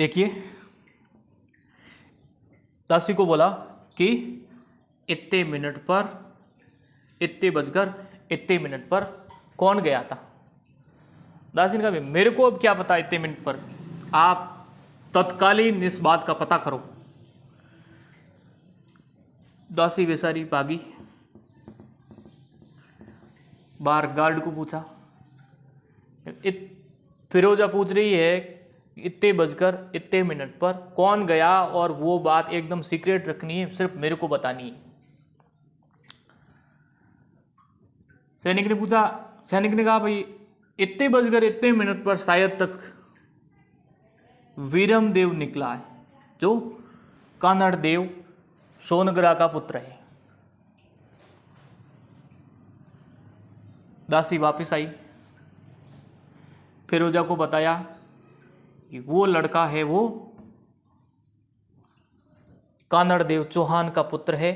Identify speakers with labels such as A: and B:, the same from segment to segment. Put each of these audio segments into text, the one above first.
A: देखिए, दासी को बोला कि इतने मिनट पर, इतने बजकर इतने मिनट पर कौन गया था। दासी ने कहा मेरे को अब क्या पता इतने मिनट पर, आप तत्कालीन इस बात का पता करो। दासी बेचारी भागी, बाहर गार्ड को पूछा। फिरोजा पूछ रही है इतने बजकर इतने मिनट पर कौन गया, और वो बात एकदम सीक्रेट रखनी है, सिर्फ मेरे को बतानी है। सैनिक ने पूछा, सैनिक ने कहा भाई इतने बजकर इतने मिनट पर शायद तक वीरम देव निकला है, जो कानड़ देव सोनग्रा का पुत्र है। दासी वापस आई, फिरोजा को बताया कि वो लड़का है, वो कानड़ देव चौहान का पुत्र है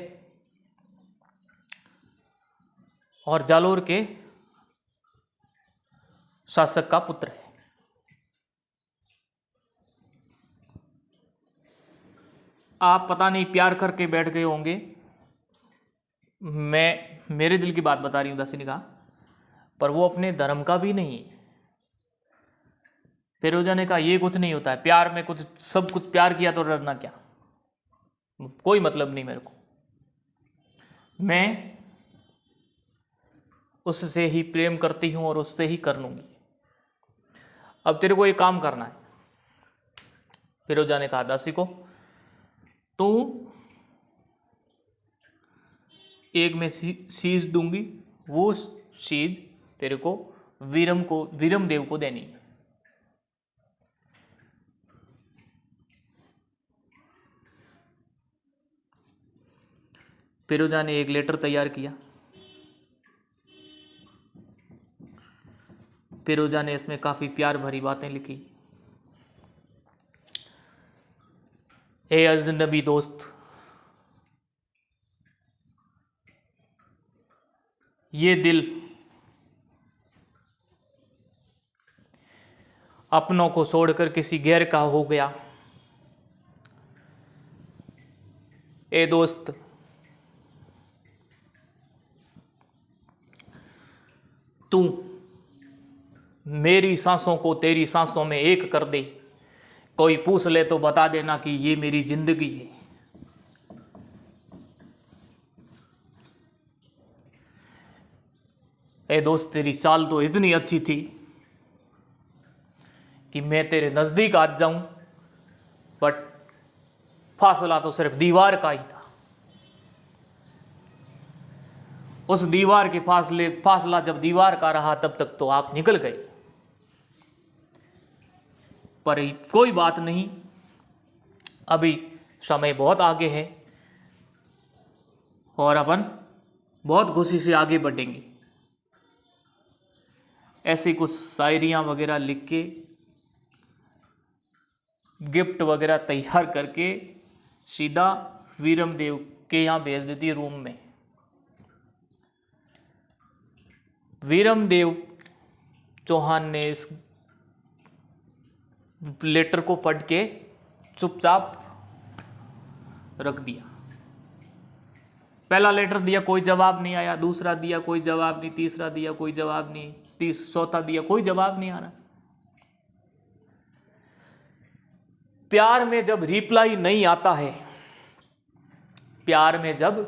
A: और जालोर के शासक का पुत्र है। आप पता नहीं प्यार करके बैठ गए होंगे, मैं मेरे दिल की बात बता रही हूं, दासी ने कहा, पर वो अपने धर्म का भी नहीं है। फिरोजा ने कहा ये कुछ नहीं होता है, प्यार में कुछ सब कुछ प्यार किया तो डरना क्या, कोई मतलब नहीं मेरे को, मैं उससे ही प्रेम करती हूं और उससे ही कर लूंगी। अब तेरे को एक काम करना है। फिरोजा ने कहा दासी को, तू एक मैं शीश दूंगी, वो शीश तेरे को वीरम देव को देनी है। फिरोजा ने एक लेटर तैयार किया। फिरोजा ने इसमें काफी प्यार भरी बातें लिखी। ए अजनबी दोस्त, ये दिल अपनों को छोड़कर किसी गैर का हो गया। ए दोस्त, तू मेरी सांसों को तेरी सांसों में एक कर दे। कोई पूछ ले तो बता देना कि ये मेरी जिंदगी है। ए दोस्त, तेरी चाल तो इतनी अच्छी थी कि मैं तेरे नजदीक आ जाऊं, बट फासला तो सिर्फ दीवार का ही था। उस दीवार के फासला जब दीवार का रहा तब तक तो आप निकल गए। पर कोई बात नहीं, अभी समय बहुत आगे है और अपन बहुत खुशी से आगे बढ़ेंगे। ऐसी कुछ शायरियाँ वगैरह लिख के, गिफ्ट वगैरह तैयार करके सीधा वीरम देव के यहाँ भेज देती रूम में। वीरम देव चौहान ने इस लेटर को पढ़ के चुपचाप रख दिया। पहला लेटर दिया, कोई जवाब नहीं आया। दूसरा दिया, कोई जवाब नहीं। तीसरा दिया, कोई जवाब नहीं। चौथा दिया, कोई जवाब नहीं आ रहा। प्यार में जब रिप्लाई नहीं आता है, प्यार में जब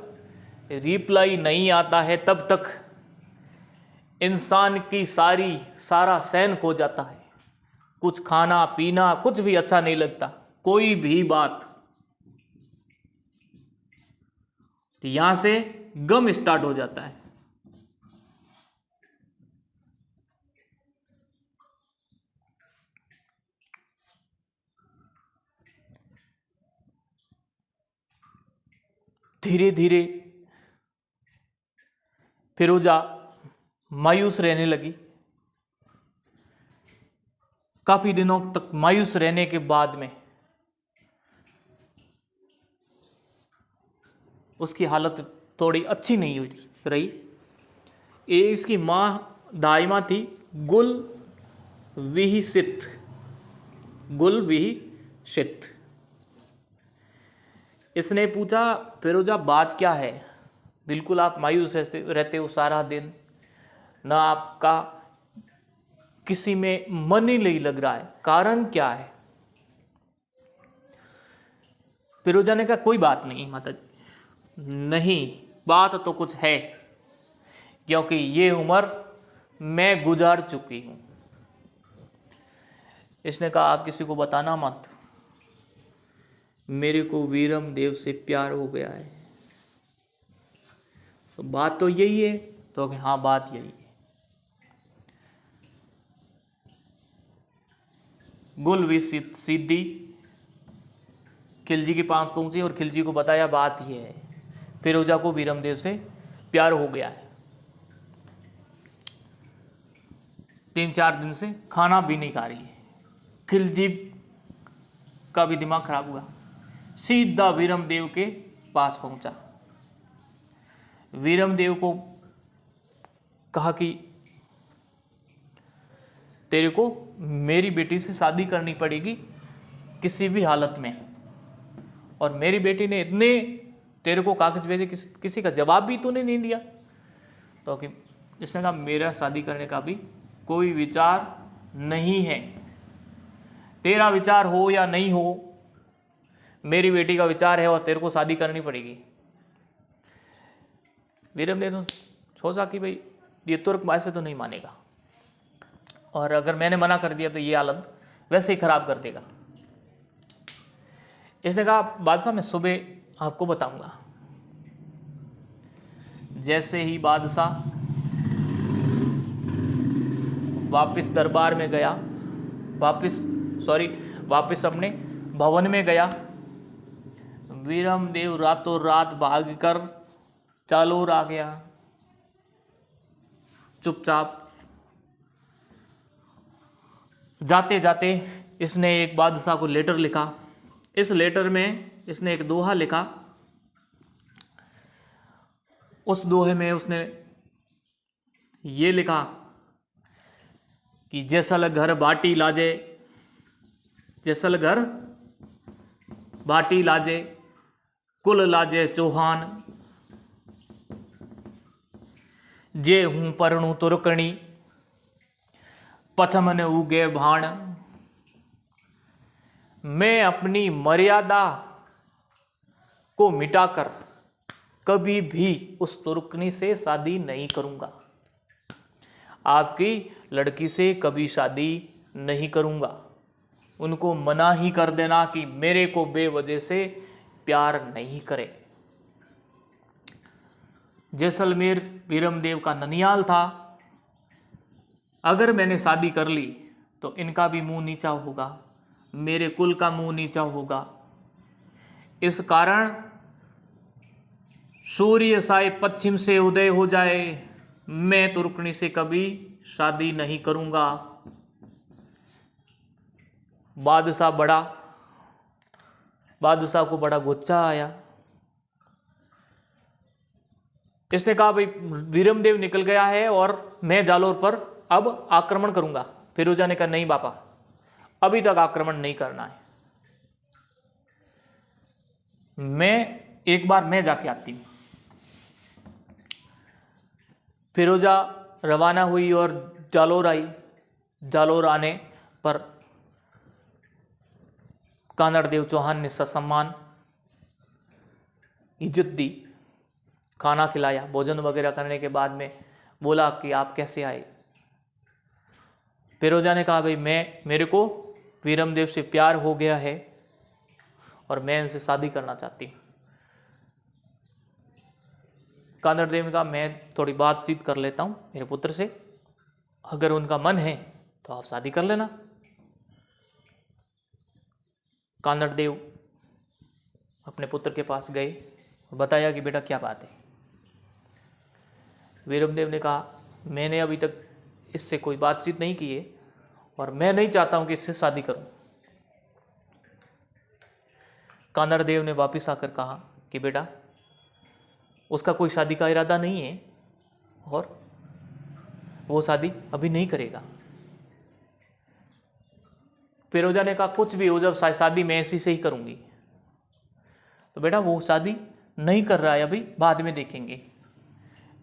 A: रिप्लाई नहीं आता है, तब तक इंसान की सारा सैन खो जाता है। कुछ खाना पीना कुछ भी अच्छा नहीं लगता, कोई भी बात। यहां से गम स्टार्ट हो जाता है। धीरे धीरे फिरोजा मायूस रहने लगी। काफी दिनों तक मायूस रहने के बाद में उसकी हालत थोड़ी अच्छी नहीं हुई रही। इसकी माँ दाई थी गुल विही शित। इसने पूछा फिरोजा बात क्या है? बिल्कुल आप मायूस रहते हो सारा दिन, ना आपका किसी में मन ही नहीं लग रहा है, कारण क्या है? फिरोजा ने कहा कोई बात नहीं माता जी, नहीं बात तो कुछ है, क्योंकि ये उम्र मैं गुजार चुकी हूं। इसने कहा आप किसी को बताना मत, मेरे को वीरम देव से प्यार हो गया है। तो बात तो यही है? तो हाँ बात यही है। गुल भी सीधी खिलजी के पास पहुंची और खिलजी को बताया बात यह है, फिरोजा को वीरम देव से प्यार हो गया है। 3-4 दिन से खाना भी नहीं खा रही है। खिलजी का भी दिमाग खराब हुआ, सीधा वीरम देव के पास पहुंचा। वीरम देव को कहा कि तेरे को मेरी बेटी से शादी करनी पड़ेगी किसी भी हालत में। और मेरी बेटी ने इतने तेरे को कागज भेजे, किसी का जवाब भी तूने नहीं दिया। तो कि इसने कहा मेरा शादी करने का भी कोई विचार नहीं है, तेरा विचार हो या नहीं हो, मेरी बेटी का विचार है और तेरे को शादी करनी पड़ेगी। वीरम ने तो सोचा कि भाई ये तुर्क वैसे तो नहीं मानेगा, और अगर मैंने मना कर दिया तो ये हालत वैसे ही खराब कर देगा। इसने कहा बादशाह मैं सुबह आपको बताऊंगा। जैसे ही बादशाह वापस दरबार में गया, वापस अपने भवन में गया, वीरम देव रातों रात भागकर जालोर आ गया। चुपचाप जाते जाते इसने एक बादशाह को लेटर लिखा। इस लेटर में इसने एक दोहा लिखा। उस दोहे में उसने ये लिखा कि जैसल घर बाटी लाजे, जैसल घर बाटी लाजे, कुल लाजे चौहान, जे हूं परणु तुर्कणी, पचमन उगे भाण। मैं अपनी मर्यादा को मिटाकर कभी भी उस तुर्कनी से शादी नहीं करूंगा, आपकी लड़की से कभी शादी नहीं करूंगा। उनको मना ही कर देना कि मेरे को बेवजह से प्यार नहीं करे। जैसलमेर वीरम देव का ननियाल था, अगर मैंने शादी कर ली तो इनका भी मुंह नीचा होगा, मेरे कुल का मुंह नीचा होगा। इस कारण सूर्य साए पश्चिम से उदय हो जाए, मैं तुर्कनी से कभी शादी नहीं करूंगा। बादशाह को बड़ा गुस्सा आया। इसने कहा भाई वीरम देव निकल गया है और मैं जालोर पर अब आक्रमण करूंगा। फिरोजा ने कहा नहीं बापा, अभी तक आक्रमण नहीं करना है, एक बार मैं जाके आती हूं। फिरोजा रवाना हुई और जालोर आई। जालोर आने पर कानड़ देव चौहान ने ससम्मान इज्जत दी, खाना खिलाया। भोजन वगैरह करने के बाद में बोला कि आप कैसे आए। फिरोजा ने कहा भाई मेरे को वीरम देव से प्यार हो गया है और मैं इनसे शादी करना चाहती हूँ। कानड़ देव ने कहा मैं थोड़ी बातचीत कर लेता हूँ मेरे पुत्र से, अगर उनका मन है तो आप शादी कर लेना। कानड़ देव अपने पुत्र के पास गए और बताया कि बेटा क्या बात है। वीरम देव ने कहा मैंने अभी तक इससे कोई बातचीत नहीं की है और मैं नहीं चाहता हूं कि इससे शादी करूं। कानड़ देव ने वापिस आकर कहा कि बेटा उसका कोई शादी का इरादा नहीं है और वो शादी अभी नहीं करेगा। फिरोजा ने कहा कुछ भी हो, जब शादी मैं इसी से ही करूंगी। तो बेटा वो शादी नहीं कर रहा है अभी, बाद में देखेंगे।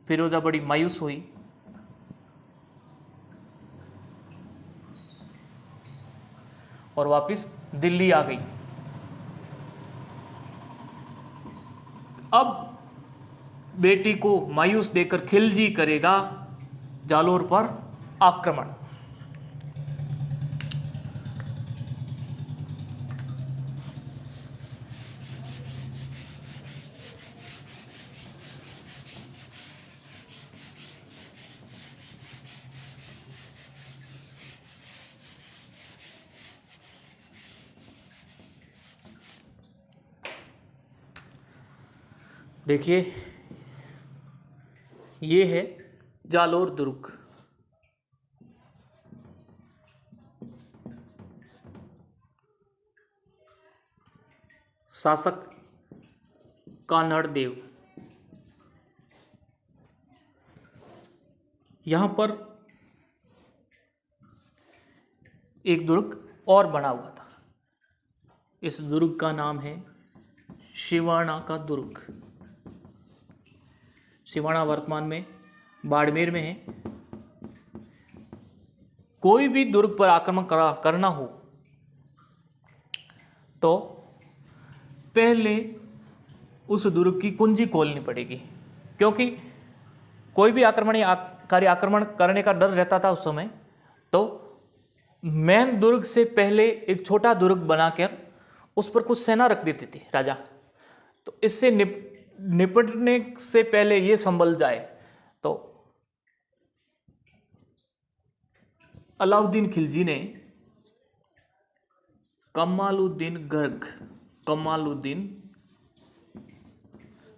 A: फिरोजा बड़ी मायूस हुई। और वापस दिल्ली आ गई। अब बेटी को मायूस देकर खिलजी करेगा जालोर पर आक्रमण। देखिए ये है जालोर दुर्ग। शासक कान्हड़ देव। यहां पर एक दुर्ग और बना हुआ था। इस दुर्ग का नाम है शिवाना का दुर्ग। शिवाना वर्तमान में बाड़मेर में है। कोई भी दुर्ग पर आक्रमण करना हो तो पहले उस दुर्ग की कुंजी खोलनी पड़ेगी, क्योंकि कोई भी आक्रमण करने का डर रहता था उस समय। तो मेन दुर्ग से पहले एक छोटा दुर्ग बनाकर उस पर कुछ सेना रख देती थी राजा। तो इससे निपटने से पहले ये संभल जाए तो अलाउद्दीन खिलजी ने कमालुद्दीन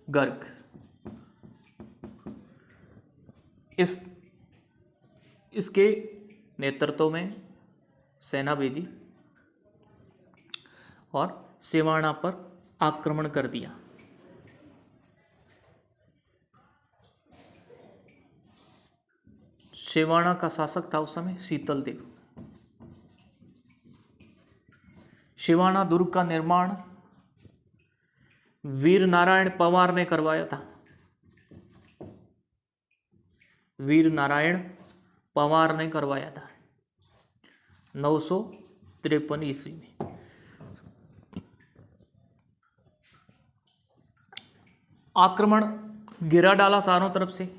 A: गर्ग इसके नेतृत्व में सेना भेजी और सिवाना पर आक्रमण कर दिया। सिवाना का शासक था उस समय शीतल देव। सिवाना दुर्ग का निर्माण वीर नारायण पवार ने करवाया था। वीर नारायण पवार ने करवाया था 953 ईस्वी में। आक्रमण गिरा डाला चारों तरफ से,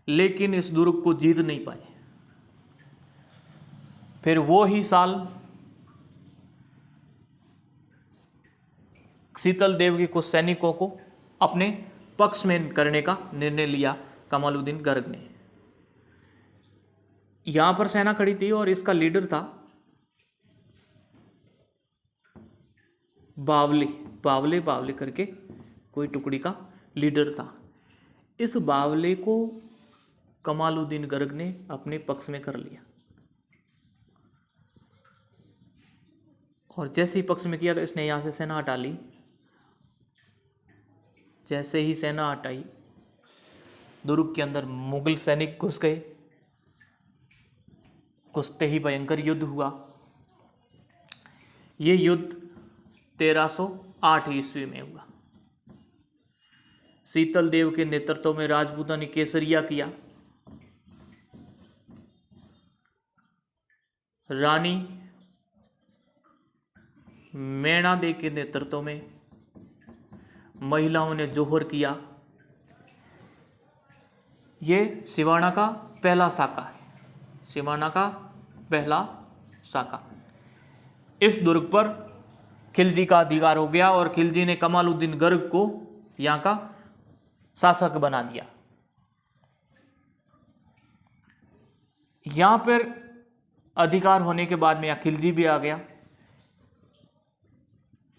A: लेकिन इस दुर्ग को जीत नहीं पाए। फिर वो ही साल शीतल देव के कुछ सैनिकों को अपने पक्ष में करने का निर्णय लिया कमालुद्दीन गर्ग ने। यहां पर सेना खड़ी थी और इसका लीडर था बावले करके कोई टुकड़ी का लीडर था। इस बावले को कमालुद्दीन गर्ग ने अपने पक्ष में कर लिया और जैसे ही पक्ष में किया तो इसने यहां से सेना हटा ली। जैसे ही सेना हटाई, दुर्ग के अंदर मुगल सैनिक घुस गए। घुसते ही भयंकर युद्ध हुआ। यह युद्ध 1308 ईस्वी में हुआ। शीतल देव के नेतृत्व में राजपूतों ने केसरिया किया। रानी मैना दे के नेतृत्व में महिलाओं ने जोहर किया। यह सिवाना का पहला साका है। सिवाना का पहला साका। इस दुर्ग पर खिलजी का अधिकार हो गया और खिलजी ने कमालुद्दीन गर्ग को यहां का शासक बना दिया। यहां पर अधिकार होने के बाद में यहां खिलजी भी आ गया।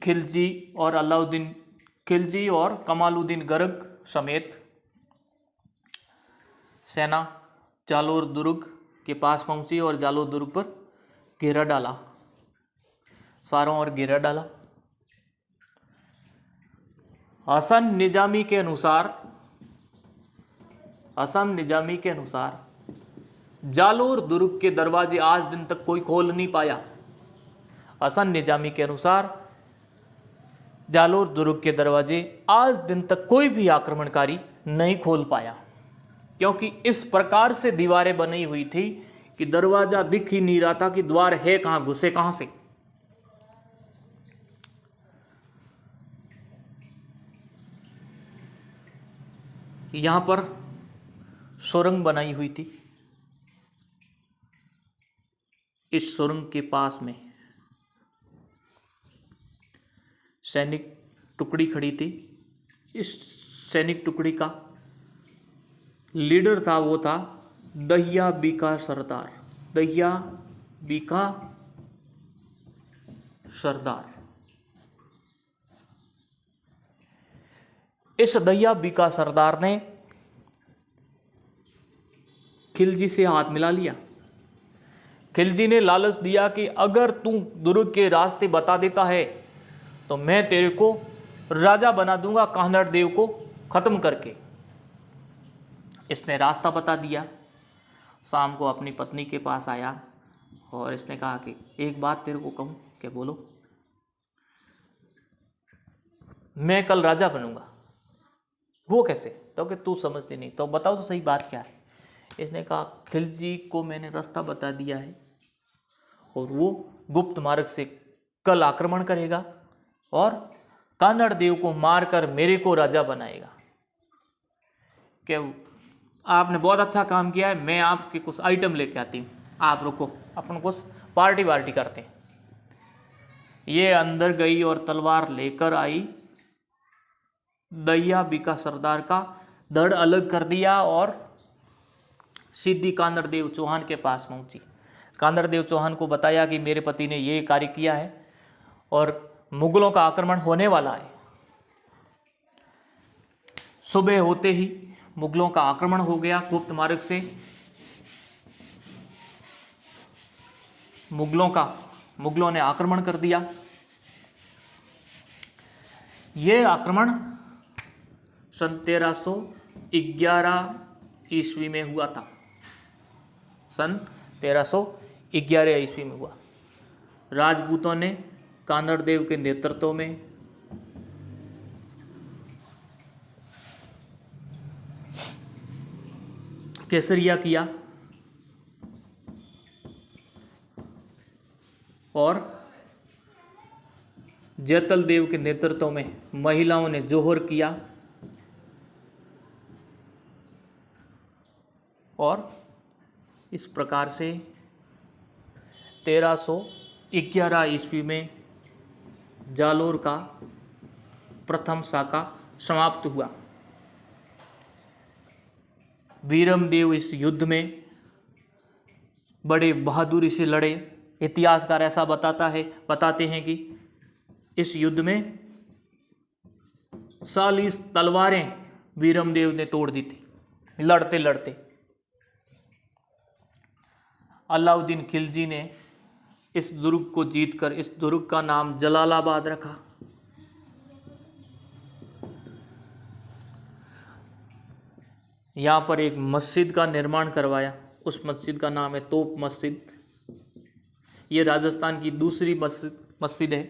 A: खिलजी और कमालुद्दीन गर्ग समेत सेना जालोर दुर्ग के पास पहुंची और जालोर दुर्ग पर घेरा डाला, चारों ओर घेरा डाला। हसन निजामी के अनुसार जालोर दुर्ग के दरवाजे आज दिन तक कोई खोल नहीं पाया। हसन निजामी के अनुसार जालोर दुर्ग के दरवाजे आज दिन तक कोई भी आक्रमणकारी नहीं खोल पाया, क्योंकि इस प्रकार से दीवारें बनी हुई थी कि दरवाजा दिख ही नहीं रहा था कि द्वार है कहां, घुसे कहां से। यहां पर सुरंग बनाई हुई थी। इस सुरंग के पास में सैनिक टुकड़ी खड़ी थी। इस सैनिक टुकड़ी का लीडर था, वो था दहिया बीका सरदार। दहिया बीका सरदार। इस दहिया बीका सरदार ने खिलजी से हाथ मिला लिया। खिलजी ने लालच दिया कि अगर तू दुर्ग के रास्ते बता देता है तो मैं तेरे को राजा बना दूंगा, कान्हड़ देव को खत्म करके। इसने रास्ता बता दिया। शाम को अपनी पत्नी के पास आया और इसने कहा कि एक बात तेरे को कहूं। क्या? बोलो। मैं कल राजा बनूंगा। वो कैसे? तो कि तू समझती नहीं, तो बताओ तो सही बात क्या है। इसने कहा खिलजी को मैंने रास्ता बता दिया है और वो गुप्त मार्ग से कल आक्रमण करेगा और कान्हड़ देव को मारकर मेरे को राजा बनाएगा। क्या? आपने बहुत अच्छा काम किया है, मैं आपके कुछ आइटम लेके आती हूँ, आप रुको, अपन कुछ पार्टी करते हैं। ये अंदर गई और तलवार लेकर आई। दहिया बीका सरदार का धड़ अलग कर दिया और सीधी कान्हड़ देव चौहान के पास पहुंची। कान्हड़ देव चौहान को बताया कि मेरे पति ने ये कार्य किया है और मुगलों का आक्रमण होने वाला है। सुबह होते ही मुगलों का आक्रमण हो गया गुप्त मार्ग से। मुगलों ने आक्रमण कर दिया। यह आक्रमण सन 1311 ईस्वी में हुआ था। सन 1311 ईस्वी में हुआ। राजपूतों ने कान्हड़ देव के नेतृत्व में केसरिया किया और जैतल देव के नेतृत्व में महिलाओं ने जोहर किया और इस प्रकार से 1311 ईस्वी में जालोर का प्रथम शाखा समाप्त हुआ। वीरम देव इस युद्ध में बड़े बहादुरी से लड़े। इतिहासकार ऐसा बताते हैं कि इस युद्ध में 40 तलवारें वीरम देव ने तोड़ दी थी लड़ते लड़ते। अलाउद्दीन खिलजी ने इस दुर्ग को जीतकर इस दुर्ग का नाम जलालाबाद रखा। यहाँ पर एक मस्जिद का निर्माण करवाया। उस मस्जिद का नाम है तोप मस्जिद। ये राजस्थान की दूसरी मस्जिद है।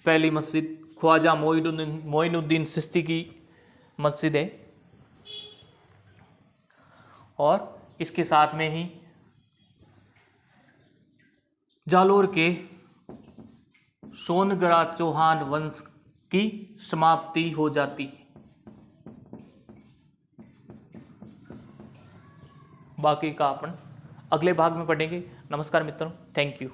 A: पहली मस्जिद ख्वाजा मोइनुद्दीन चिश्ती की मस्जिद है और इसके साथ में ही जालोर के सोनगरा चौहान वंश की समाप्ति हो जाती है। बाकी का अपन अगले भाग में पढ़ेंगे। नमस्कार मित्रों, थैंक यू।